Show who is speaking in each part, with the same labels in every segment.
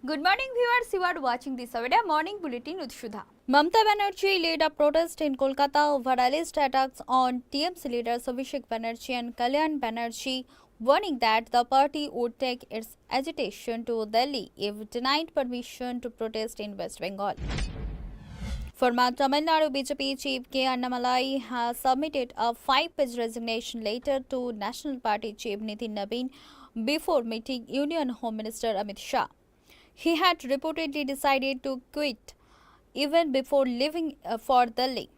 Speaker 1: Good morning, viewers. You are watching this morning bulletin with Shudha. Mamata Banerjee led a protest in Kolkata over alleged attacks on TMC leaders Abhishek Banerjee and Kalyan Banerjee, warning that the party would take its agitation to Delhi if denied permission to protest in West Bengal. Former Tamil Nadu BJP chief K. Annamalai has submitted a 5-page resignation letter to National Party chief Nitin Nabin before meeting Union Home Minister Amit Shah. He had reportedly decided to quit even before leaving for Delhi.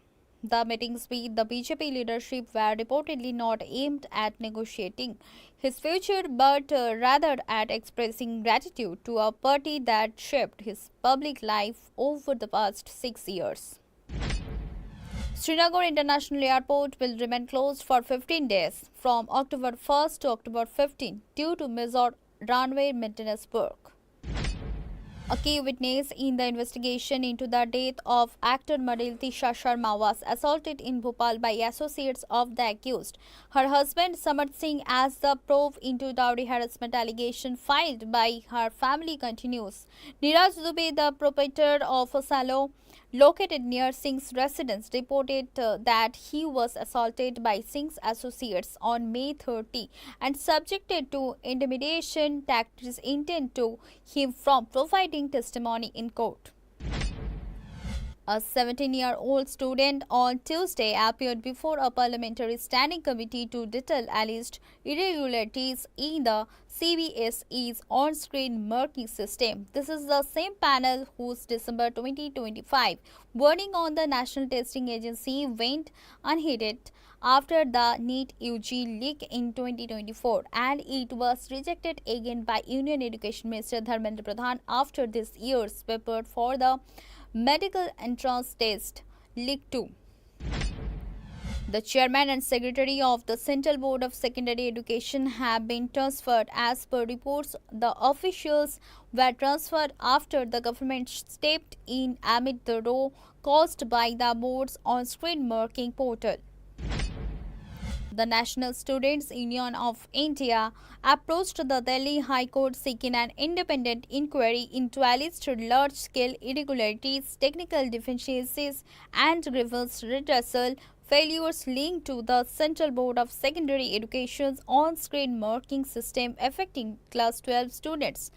Speaker 1: The meetings with the BJP leadership were reportedly not aimed at negotiating his future but rather at expressing gratitude to a party that shaped his public life over the past 6 years. Srinagar International Airport will remain closed for 15 days from October 1st to October 15 due to major runway maintenance work. A key witness in the investigation into the death of actor model Tisha Sharma was assaulted in Bhopal by associates of the accused. Her husband Samarth Singh, as the probe into dowry harassment allegation filed by her family continues. Niraj Dubey, the proprietor of a salon located near Singh's residence, reported that he was assaulted by Singh's associates on May 30 and subjected to intimidation tactics intended to him from providing testimony in court. A 17-year-old student on Tuesday appeared before a parliamentary standing committee to detail alleged irregularities in the CBSE's on-screen marking system. This is the same panel whose December 2025 warning on the National Testing Agency went unheeded after the NEET UG leak in 2024, and it was rejected again by Union Education Minister Dharmendra Pradhan after this year's paper for the medical entrance test leak 2. The chairman and secretary of the Central Board of Secondary Education have been transferred. As per reports, the officials were transferred after the government stepped in amid the row caused by the board's on-screen marking portal. The National Students' Union of India approached the Delhi High Court seeking an independent inquiry into alleged large-scale irregularities, technical deficiencies, and grievance redressal failures linked to the Central Board of Secondary Education's on-screen marking system affecting Class 12 students,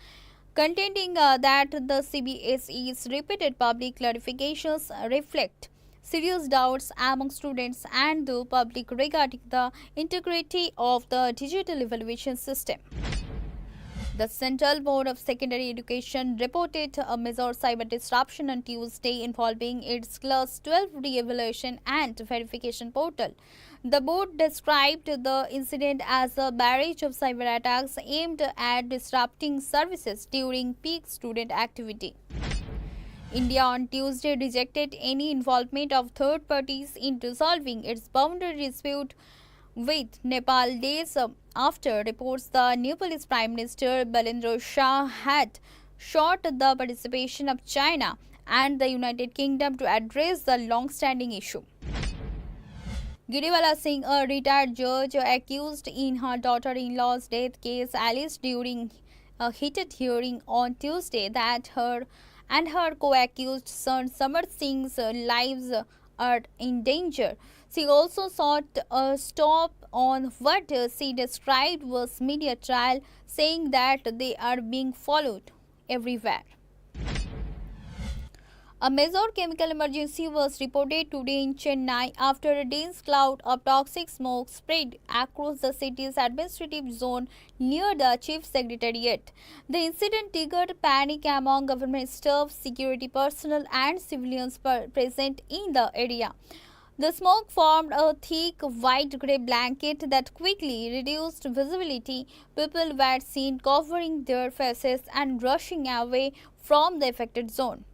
Speaker 1: contending that the CBSE's repeated public clarifications reflect serious doubts among students and the public regarding the integrity of the digital evaluation system. The Central Board of Secondary Education reported a major cyber disruption on Tuesday involving its Class 12 re-evaluation and verification portal. The board described the incident as a barrage of cyber attacks aimed at disrupting services during peak student activity. India on Tuesday rejected any involvement of third parties in resolving its boundary dispute with Nepal days after reports the Nepalese Prime Minister Balendra Shah had sought the participation of China and the United Kingdom to address the long-standing issue. Giriwala Singh, a retired judge accused in her daughter-in-law's death case, alleged during a heated hearing on Tuesday that her and her co-accused son Samarth Singh's lives are in danger. She also sought a stop on what she described was media trial, saying that they are being followed everywhere. A major chemical emergency was reported today in Chennai after a dense cloud of toxic smoke spread across the city's administrative zone near the chief secretariat. The incident triggered panic among government staff, security personnel, and civilians present in the area. The smoke formed a thick white grey blanket that quickly reduced visibility. People were seen covering their faces and rushing away from the affected zone.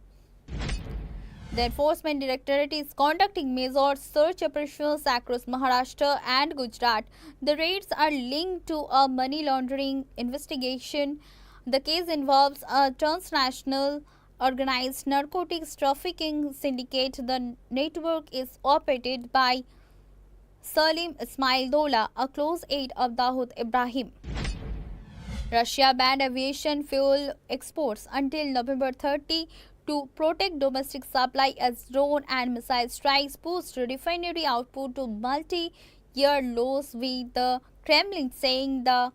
Speaker 1: The Enforcement Directorate is conducting major search operations across Maharashtra and Gujarat. The raids are linked to a money laundering investigation. The case involves a transnational organized narcotics trafficking syndicate. The network is operated by Salim Ismail Dola, a close aide of Dawood Ibrahim. Russia banned aviation fuel exports until November 30 to protect domestic supply as drone and missile strikes pushed refinery output to multi-year lows, with the Kremlin saying the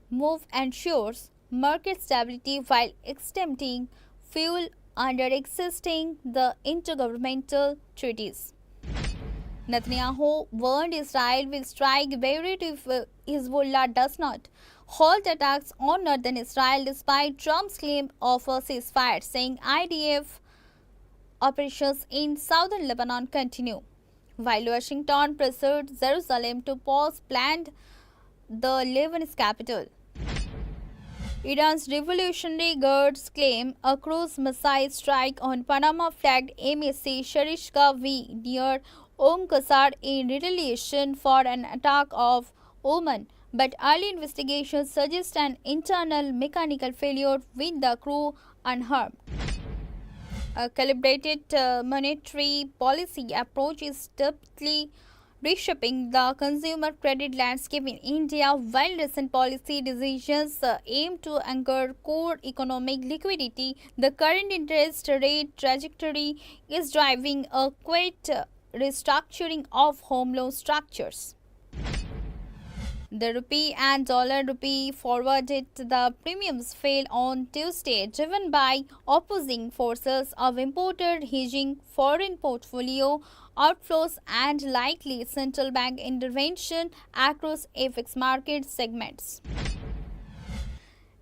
Speaker 1: move ensures market stability while extending fuel under existing the intergovernmental treaties. Netanyahu warned Israel will strike Beirut if Hezbollah does not halt attacks on northern Israel despite Trump's claim of a ceasefire, saying IDF operations in southern Lebanon continue. While Washington pressured Jerusalem to pause planned the Lebanese capital. Iran's Revolutionary Guards claim a cruise missile strike on Panama-flagged MSC Sharishka V near Qasr in retaliation for an attack of Oman, but early investigations suggest an internal mechanical failure with the crew unharmed. A calibrated monetary policy approach is steadily reshaping the consumer credit landscape in India, while recent policy decisions aim to anchor core economic liquidity. The current interest rate trajectory is driving a quick restructuring of home loan structures. The rupee and dollar rupee forwarded the premiums fell on Tuesday, driven by opposing forces of imported hedging, foreign portfolio outflows, and likely central bank intervention across FX market segments.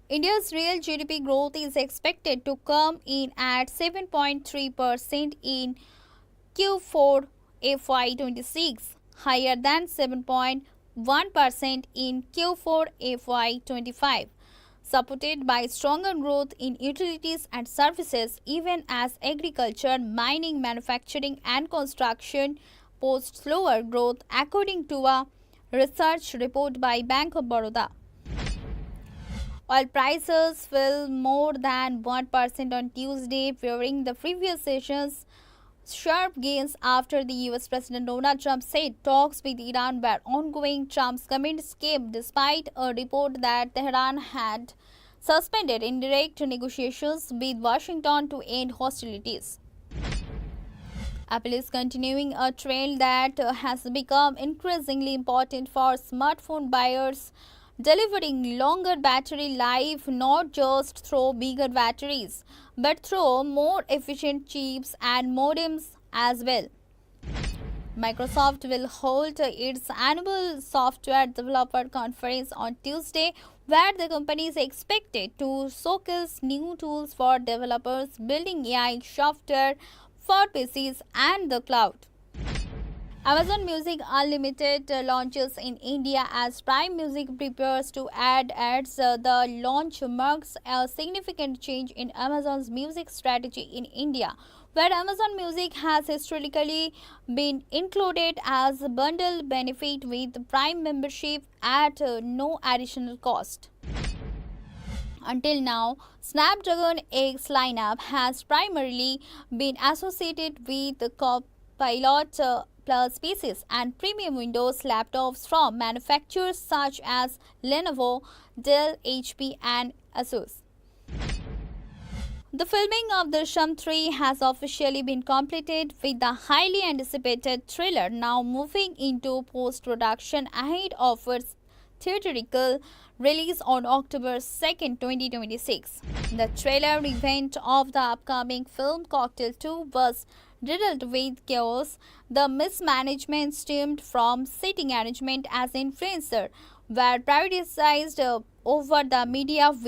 Speaker 1: India's real GDP growth is expected to come in at 7.3% in Q4 FY26, higher than 7.1% in Q4 FY25, supported by stronger growth in utilities and services, even as agriculture, mining, manufacturing, and construction post slower growth, according to a research report by Bank of Baroda. Oil prices fell more than 1% on Tuesday, fearing the previous session's sharp gains after the US President Donald Trump said talks with Iran were ongoing. Trump's comments came despite a report that Tehran had suspended indirect negotiations with Washington to end hostilities. Apple is continuing a trend that has become increasingly important for smartphone buyers, delivering longer battery life not just through bigger batteries, but through more efficient chips and modems as well. Microsoft will hold its annual software developer conference on Tuesday, where the company is expected to showcase new tools for developers building AI software for PCs and the cloud. Amazon Music Unlimited launches in India as Prime Music prepares to add ads. The launch marks a significant change in Amazon's music strategy in India, where Amazon Music has historically been included as a bundle benefit with Prime membership at no additional cost. Until now, Snapdragon X lineup has primarily been associated with the Copilot Plus PCs and premium Windows laptops from manufacturers such as Lenovo, Dell, HP, and Asus. The filming of Drishyam 3 has officially been completed, with the highly anticipated thriller now moving into post-production ahead of its theatrical release on October 2nd, 2026. The trailer event of the upcoming film Cocktail 2 was riddled with chaos. The mismanagement stemmed from seating arrangement as influencer were privatized over the media